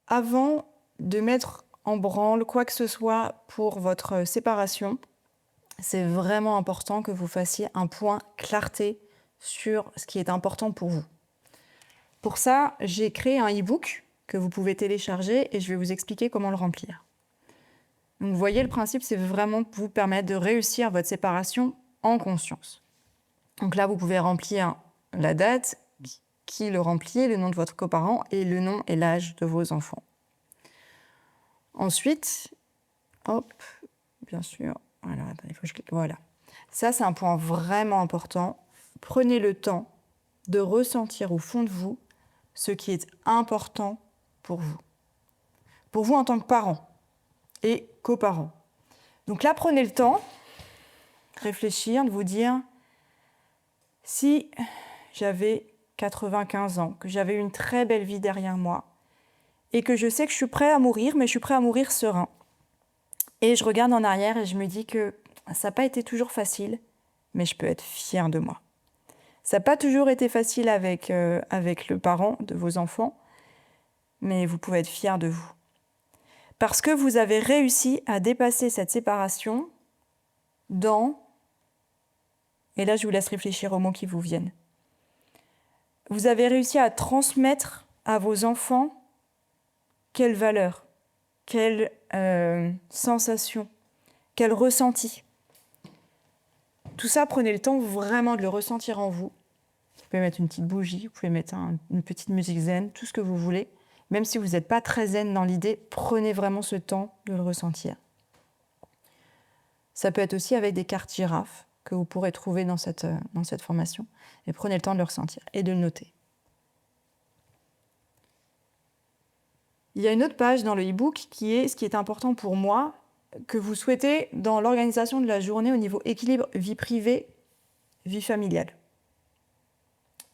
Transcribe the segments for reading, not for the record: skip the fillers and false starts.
avant de mettre en branle quoi que ce soit pour votre séparation, c'est vraiment important que vous fassiez un point clarté sur ce qui est important pour vous. Pour ça, j'ai créé un e-book que vous pouvez télécharger et je vais vous expliquer comment le remplir. Donc, vous voyez, le principe, c'est vraiment de vous permettre de réussir votre séparation en conscience. Donc là, vous pouvez remplir la date, qui le remplit, le nom de votre coparent et le nom et l'âge de vos enfants. Ensuite, hop, bien sûr, alors attendez, il faut que je clique, voilà. Ça, c'est un point vraiment important. Prenez le temps de ressentir au fond de vous ce qui est important pour vous. Pour vous en tant que parent et coparent. Donc là, prenez le temps de réfléchir, de vous dire, si j'avais 95 ans, que j'avais une très belle vie derrière moi, et que je sais que je suis prêt à mourir, mais je suis prêt à mourir serein. Et je regarde en arrière et je me dis que ça n'a pas été toujours facile, mais je peux être fière de moi. Ça n'a pas toujours été facile avec le parent de vos enfants, mais vous pouvez être fier de vous. Parce que vous avez réussi à dépasser cette séparation dans... Et là, je vous laisse réfléchir aux mots qui vous viennent. Vous avez réussi à transmettre à vos enfants quelle valeur, quelle sensation, quel ressenti. Tout ça, prenez le temps vraiment de le ressentir en vous. Vous pouvez mettre une petite bougie, vous pouvez mettre une petite musique zen, tout ce que vous voulez. Même si vous n'êtes pas très zen dans l'idée, prenez vraiment ce temps de le ressentir. Ça peut être aussi avec des cartes girafes que vous pourrez trouver dans cette formation. Et prenez le temps de le ressentir et de le noter. Il y a une autre page dans le e-book qui est ce qui est important pour moi, que vous souhaitez dans l'organisation de la journée au niveau équilibre vie privée, vie familiale.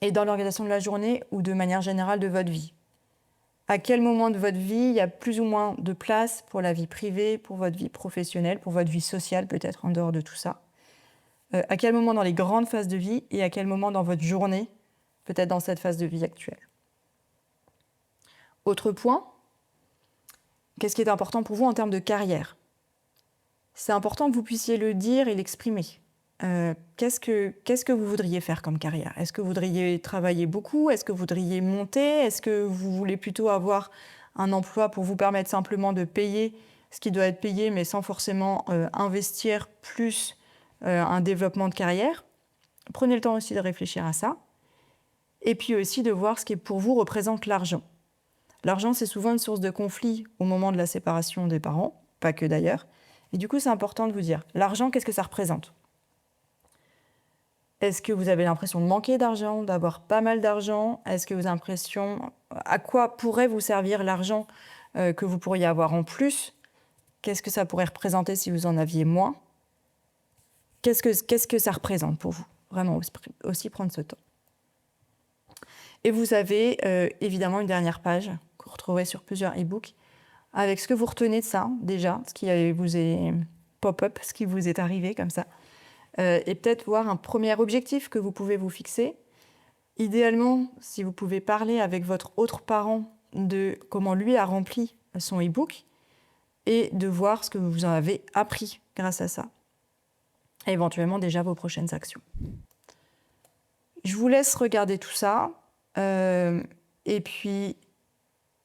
Et dans l'organisation de la journée ou de manière générale de votre vie. À quel moment de votre vie il y a plus ou moins de place pour la vie privée, pour votre vie professionnelle, pour votre vie sociale peut-être en dehors de tout ça. À quel moment dans les grandes phases de vie et à quel moment dans votre journée, peut-être dans cette phase de vie actuelle. Autre point, qu'est-ce qui est important pour vous en termes de carrière? C'est important que vous puissiez le dire et l'exprimer. Qu'est-ce que vous voudriez faire comme carrière? Est-ce que vous voudriez travailler beaucoup? Est-ce que vous voudriez monter? Est-ce que vous voulez plutôt avoir un emploi pour vous permettre simplement de payer ce qui doit être payé, mais sans forcément investir plus un développement de carrière? Prenez le temps aussi de réfléchir à ça. Et puis aussi de voir ce qui pour vous représente l'argent. L'argent, c'est souvent une source de conflit au moment de la séparation des parents, pas que d'ailleurs. Et du coup, c'est important de vous dire, l'argent, qu'est-ce que ça représente? Est-ce que vous avez l'impression de manquer d'argent, d'avoir pas mal d'argent? Est-ce que vous avez l'impression... À quoi pourrait vous servir l'argent que vous pourriez avoir en plus? Qu'est-ce que ça pourrait représenter si vous en aviez moins? Qu'est-ce que ça représente pour vous? Vraiment aussi prendre ce temps. Et vous avez évidemment une dernière page que vous retrouverez sur plusieurs e-books avec ce que vous retenez de ça déjà, ce qui vous est pop-up, ce qui vous est arrivé comme ça. Et peut-être voir un premier objectif que vous pouvez vous fixer. Idéalement, si vous pouvez parler avec votre autre parent de comment lui a rempli son e-book et de voir ce que vous en avez appris grâce à ça. Et éventuellement déjà vos prochaines actions. Je vous laisse regarder tout ça. Et puis,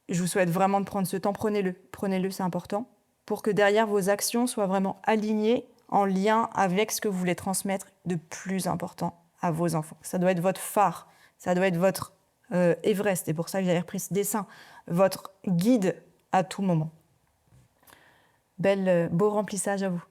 je vous souhaite vraiment de prendre ce temps. Prenez-le, c'est important, pour que derrière vos actions soient vraiment alignées en lien avec ce que vous voulez transmettre de plus important à vos enfants. Ça doit être votre phare, ça doit être votre Everest, et pour ça que j'avais repris ce dessin, votre guide à tout moment. Beau remplissage à vous.